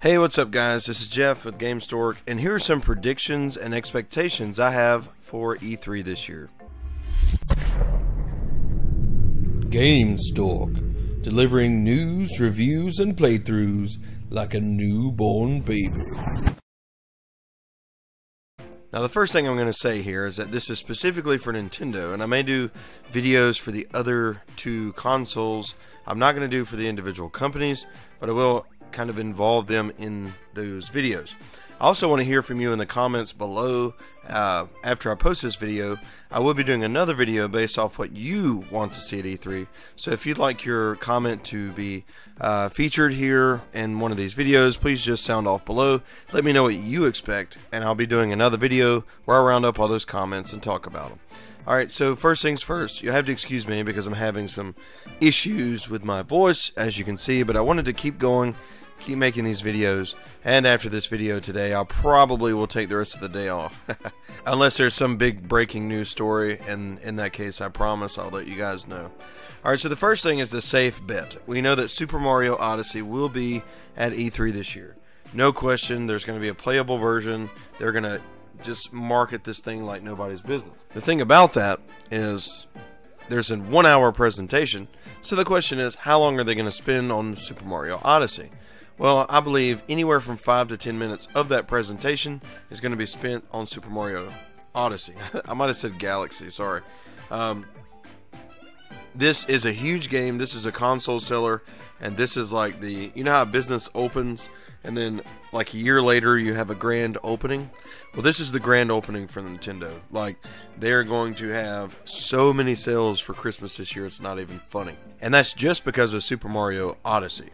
Hey, what's up guys? This is Jeff with Gamestork, and here are some predictions and expectations I have for E3 this year. Gamestork, delivering news, reviews, and playthroughs like a newborn baby. Now the first thing I'm going to say here is that this is specifically for Nintendo, and I may do videos for the other two consoles. I'm not going to do for the individual companies, but I will kind of involve them in those videos. I also want to hear from you in the comments below. After I post this video, I will be doing another video based off what you want to see at E3. So if you'd like your comment to be featured here in one of these videos, please just sound off below. Let me know what you expect, and I'll be doing another video where I round up all those comments and talk about them. Alright, so first things first, you have to excuse me because I'm having some issues with my voice, as you can see, but I wanted to keep going, keep making these videos, and after this video today, I probably will take the rest of the day off. Unless there's some big breaking news story, and in that case, I promise I'll let you guys know. Alright, so the first thing is the safe bet. We know that Super Mario Odyssey will be at E3 this year. No question, there's going to be a playable version. They're going to just market this thing like nobody's business. The thing about that is there's a 1 hour presentation, so the question is, how long are they going to spend on Super Mario Odyssey? Well, I believe anywhere from 5 to 10 minutes of that presentation is going to be spent on Super Mario Odyssey. I might have said Galaxy, sorry. This is a huge game. This is a console seller, and this is like the, you know how a business opens and then like a year later you have a grand opening? Well, this is the grand opening for Nintendo. Like, they're going to have so many sales for Christmas this year, it's not even funny. And that's just because of Super Mario Odyssey.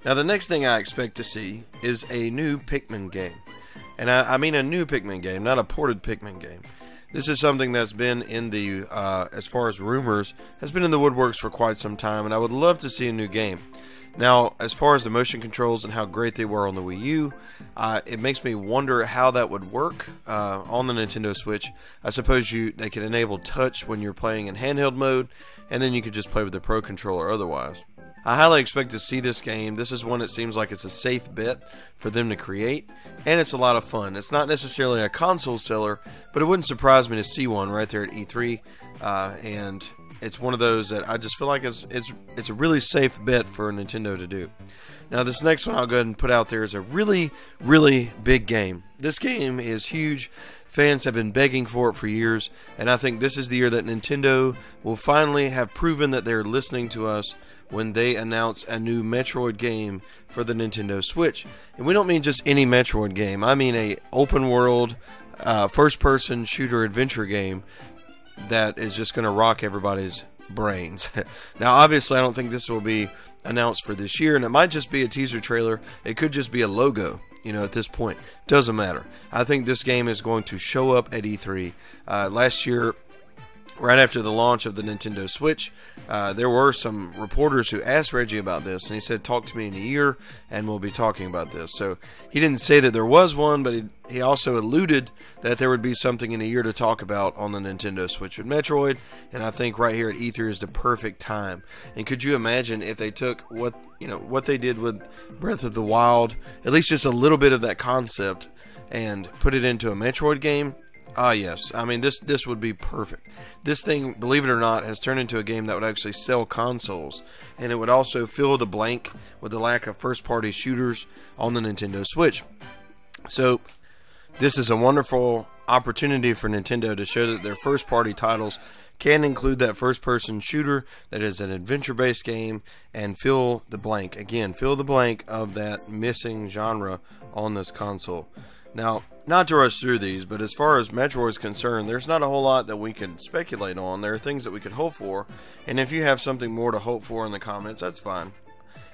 Now, the next thing I expect to see is a new Pikmin game. And I mean a new Pikmin game, not a ported Pikmin game. This is something that's been in the, as far as rumors, has been in the woodworks for quite some time, and I would love to see a new game. Now, as far as the motion controls and how great they were on the Wii U, it makes me wonder how that would work on the Nintendo Switch. I suppose they could enable touch when you're playing in handheld mode, and then you could just play with the Pro Controller otherwise. I highly expect to see this game. This is one that seems like it's a safe bet for them to create, and it's a lot of fun. It's not necessarily a console seller, but it wouldn't surprise me to see one right there at E3, and it's one of those that I just feel like it's a really safe bet for Nintendo to do. Now, this next one I'll go ahead and put out there is a really, really big game. This game is huge. Fans have been begging for it for years, and I think this is the year that Nintendo will finally have proven that they're listening to us when they announce a new Metroid game for the Nintendo Switch. And we don't mean just any Metroid game. I mean a open world, first-person shooter adventure game that is just going to rock everybody's brains. Now, obviously, I don't think this will be announced for this year, and it might just be a teaser trailer. It could just be a logo, you know, at this point. Doesn't matter. I think this game is going to show up at E3. Last year, right after the launch of the Nintendo Switch, there were some reporters who asked Reggie about this, and he said, talk to me in a year, and we'll be talking about this. So he didn't say that there was one, but he also alluded that there would be something in a year to talk about on the Nintendo Switch with Metroid, and I think right here at E3 is the perfect time. And could you imagine if they took what they did with Breath of the Wild, at least just a little bit of that concept, and put it into a Metroid game? Ah, yes. I mean, this would be perfect. This thing, believe it or not, has turned into a game that would actually sell consoles, and it would also fill the blank with the lack of first-party shooters on the Nintendo Switch. So, this is a wonderful opportunity for Nintendo to show that their first-party titles can include that first-person shooter that is an adventure-based game and fill the blank. Again, fill the blank of that missing genre on this console. Now, not to rush through these, but as far as Metroid is concerned, there's not a whole lot that we can speculate on. There are things that we could hope for, and if you have something more to hope for in the comments, that's fine.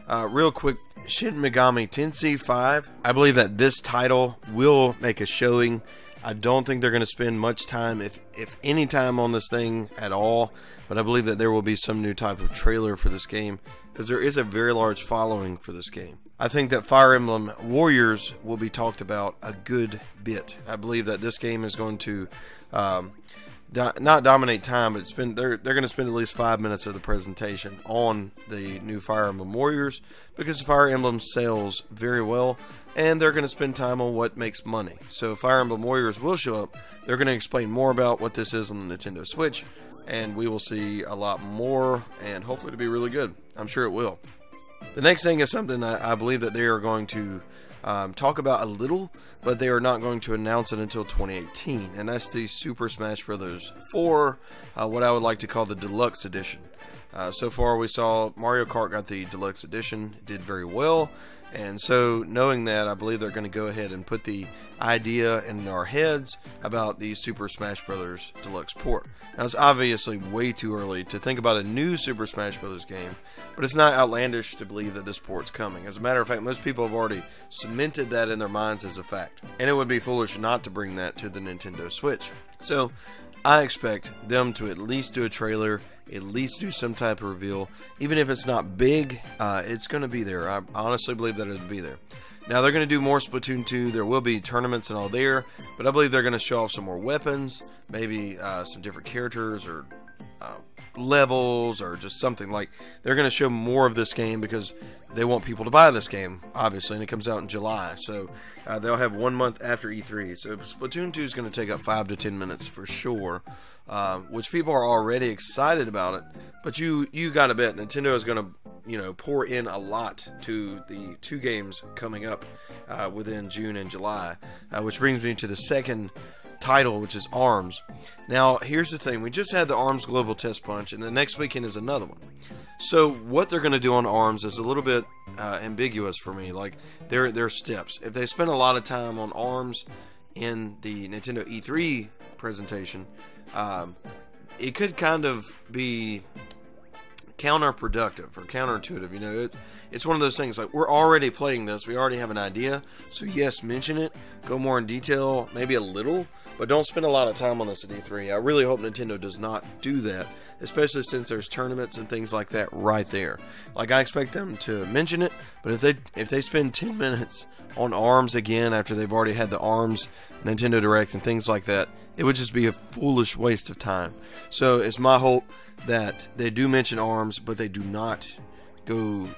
Real quick, Shin Megami Tensei 5. I believe that this title will make a showing. I don't think they're going to spend much time, if any time, on this thing at all, but I believe that there will be some new type of trailer for this game, because there is a very large following for this game. I think that Fire Emblem Warriors will be talked about a good bit. I believe that this game is going to not dominate time, but they're going to spend at least 5 minutes of the presentation on the new Fire Emblem Warriors, because Fire Emblem sells very well, and they're going to spend time on what makes money. So Fire Emblem Warriors will show up. They're going to explain more about what this is on the Nintendo Switch, and we will see a lot more, and hopefully it'll be really good. I'm sure it will. The next thing is something I believe that they are going to talk about a little, but they are not going to announce it until 2018, and that's the Super Smash Bros. 4, what I would like to call the Deluxe Edition. So far we saw Mario Kart got the Deluxe Edition, did very well, and so knowing that, I believe they're going to go ahead and put the idea in our heads about the Super Smash Bros. Deluxe port. Now it's obviously way too early to think about a new Super Smash Bros. Game, but it's not outlandish to believe that this port's coming. As a matter of fact, most people have already cemented that in their minds as a fact, and it would be foolish not to bring that to the Nintendo Switch. So I expect them to at least do a trailer, at least do some type of reveal. Even if it's not big, it's going to be there. I honestly believe that it'll be there. Now, they're going to do more Splatoon 2. There will be tournaments and all there, but I believe they're going to show off some more weapons, maybe some different characters or levels or just something. Like, they're going to show more of this game because they want people to buy this game, obviously, and it comes out in July. So they'll have 1 month after E3. So Splatoon 2 is going to take up 5 to 10 minutes for sure, which people are already excited about it. But you got to bet Nintendo is going to pour in a lot to the 2 games coming up within June and July, which brings me to the second title, which is ARMS. Now, here's the thing. We just had the ARMS Global Test Punch, and the next weekend is another one. So what they're going to do on ARMS is a little bit ambiguous for me. Like, there are steps. If they spend a lot of time on ARMS in the Nintendo E3 presentation, it could kind of be counterproductive or counterintuitive. It's one of those things, like, we're already playing this, we already have an idea, so yes, mention it, go more in detail, maybe a little, but don't spend a lot of time on this at E3. I really hope Nintendo does not do that, especially since there's tournaments and things like that right there. Like, I expect them to mention it, but if they spend 10 minutes on ARMS again after they've already had the ARMS Nintendo Direct and things like that, it would just be a foolish waste of time. So it's my hope that they do mention ARMS, but they do not go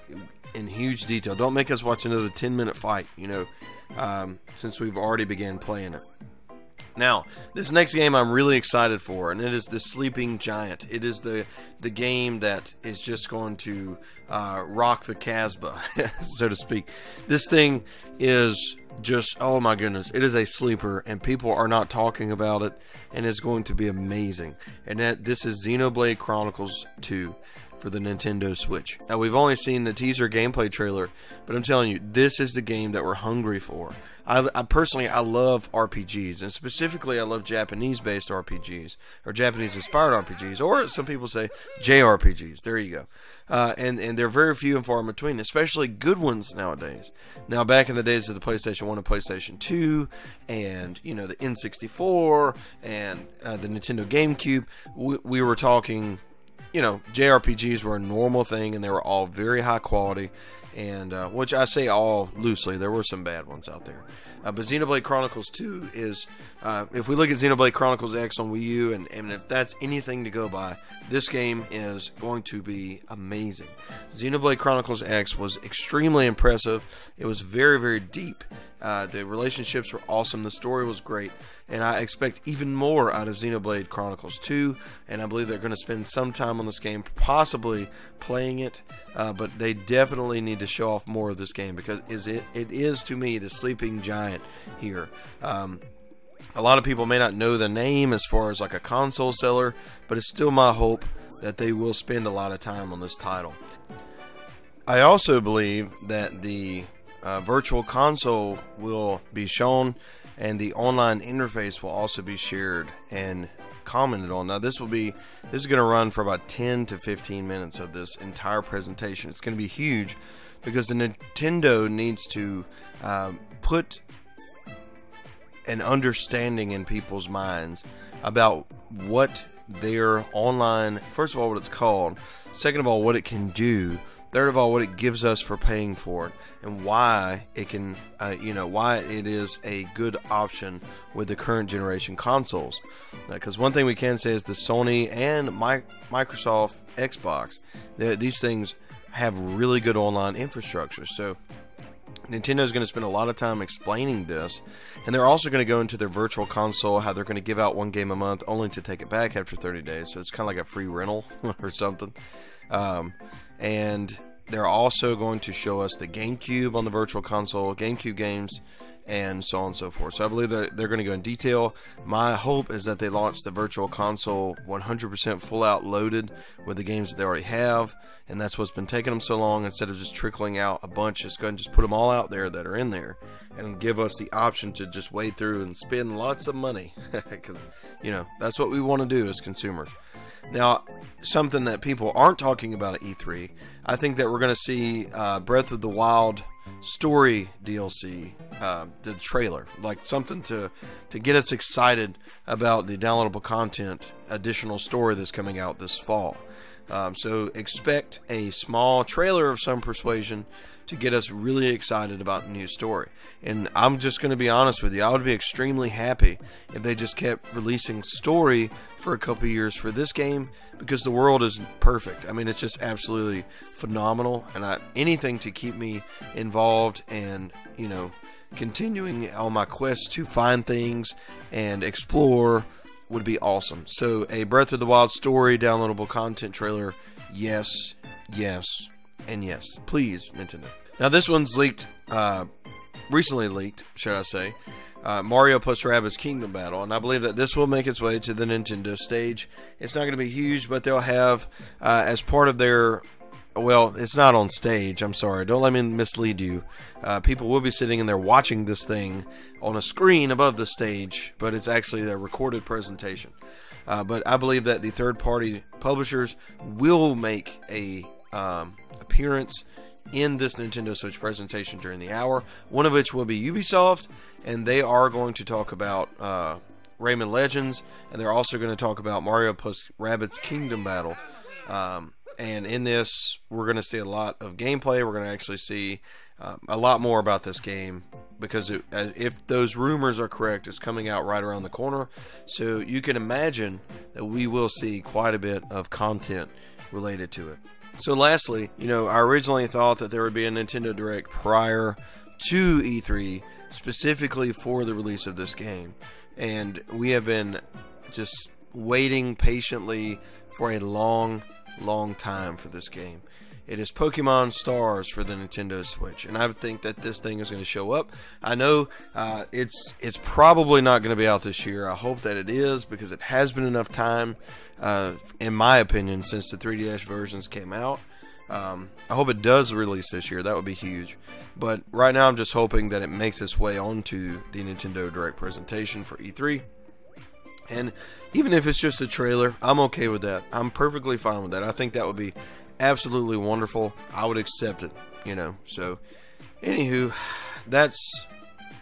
in huge detail. Don't make us watch another 10-minute fight, since we've already began playing it. Now, this next game I'm really excited for, and it is the Sleeping Giant. It is the game that is just going to rock the Casbah, so to speak. This thing is just, oh my goodness, it is a sleeper, and people are not talking about it, and it's going to be amazing. And this is Xenoblade Chronicles 2 for the Nintendo Switch. Now, we've only seen the teaser gameplay trailer, but I'm telling you, this is the game that we're hungry for. I personally love RPGs, and specifically I love Japanese-based RPGs, or Japanese-inspired RPGs, or some people say JRPGs. There you go. And they're very few and far in between, especially good ones nowadays. Now, back in the days of the PlayStation 1 and PlayStation 2, and, the N64, and the Nintendo GameCube, we were talking, JRPGs were a normal thing, and they were all very high quality, and which I say all loosely. There were some bad ones out there. But Xenoblade Chronicles 2 is, if we look at Xenoblade Chronicles X on Wii U, and if that's anything to go by, this game is going to be amazing. Xenoblade Chronicles X was extremely impressive. It was very, very deep. The relationships were awesome. The story was great. And I expect even more out of Xenoblade Chronicles 2. And I believe they're going to spend some time on this game, possibly playing it. But they definitely need to show off more of this game, because it is, to me, the sleeping giant here. A lot of people may not know the name as far as like a console seller, but it's still my hope that they will spend a lot of time on this title. I also believe that the virtual console will be shown, and the online interface will also be shared and commented on. Now, this is going to run for about 10 to 15 minutes of this entire presentation. It's going to be huge because the Nintendo needs to put an understanding in people's minds about what their online, first of all, what it's called, second of all, what it can do, Third of all, what it gives us for paying for it, and why it can, why it is a good option with the current generation consoles. Because one thing we can say is the Sony and Microsoft Xbox, these things have really good online infrastructure. So Nintendo's going to spend a lot of time explaining this, and they're also going to go into their virtual console, how they're going to give out one game a month only to take it back after 30 days. So it's kind of like a free rental or something. And they're also going to show us the GameCube on the virtual console, GameCube games, and so on and so forth. So I believe that they're going to go in detail. My hope is that they launch the virtual console 100% full out loaded with the games that they already have, and that's what's been taking them so long. Instead of just trickling out a bunch, just go and just put them all out there that are in there, and give us the option to just wade through and spend lots of money, because that's what we want to do as consumers. Now, something that people aren't talking about at E3, I think that we're going to see Breath of the Wild story DLC, the trailer, like something to get us excited about the downloadable content, additional story that's coming out this fall. So expect a small trailer of some persuasion to get us really excited about the new story. And I'm just going to be honest with you, I would be extremely happy if they just kept releasing story for a couple years for this game, because the world is perfect. I mean, it's just absolutely phenomenal, and anything to keep me involved and, continuing on my quest to find things and explore would be awesome. So a Breath of the Wild story downloadable content trailer, yes, yes, and yes, please, Nintendo. Now this one's leaked, recently leaked, should I say, Mario plus Rabbids Kingdom Battle, and I believe that this will make its way to the Nintendo stage. It's not going to be huge, but they'll have, as part of their, well, it's not on stage, I'm sorry, don't let me mislead you. People will be sitting in there watching this thing on a screen above the stage, but it's actually a recorded presentation. But I believe that the third-party publishers will make a appearance in this Nintendo Switch presentation during the hour, one of which will be Ubisoft, and they are going to talk about Rayman Legends, and they're also going to talk about Mario plus Rabbids Kingdom Battle. And in this, we're going to see a lot of gameplay. We're going to actually see a lot more about this game, because if those rumors are correct, it's coming out right around the corner. So you can imagine that we will see quite a bit of content related to it. So lastly, I originally thought that there would be a Nintendo Direct prior to E3, specifically for the release of this game. And we have been just waiting patiently for a long time for this game. It is Pokemon Stars for the Nintendo Switch, and I would think that this thing is going to show up. I know it's probably not going to be out this year. I hope that it is, because it has been enough time, in my opinion, since the 3DS versions came out. I hope it does release this year. That would be huge. But right now I'm just hoping that it makes its way onto the Nintendo Direct presentation for E3. And even if it's just a trailer, I'm okay with that. I'm perfectly fine with that. I think that would be absolutely wonderful. I would accept it, So, anywho, that's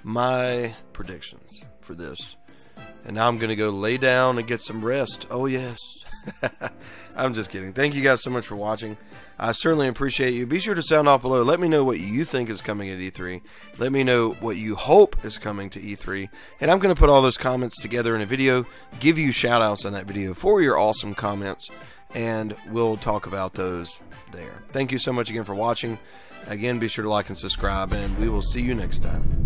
my predictions for this. And now I'm going to go lay down and get some rest. Oh, yes. I'm just kidding. Thank you guys so much for watching. I certainly appreciate you. Be sure to sound off below. Let me know what you think is coming at E3. Let me know what you hope is coming to E3. And I'm going to put all those comments together in a video, give you shout outs on that video for your awesome comments, and we'll talk about those there. Thank you so much again for watching. Again, be sure to like and subscribe, and we will see you next time.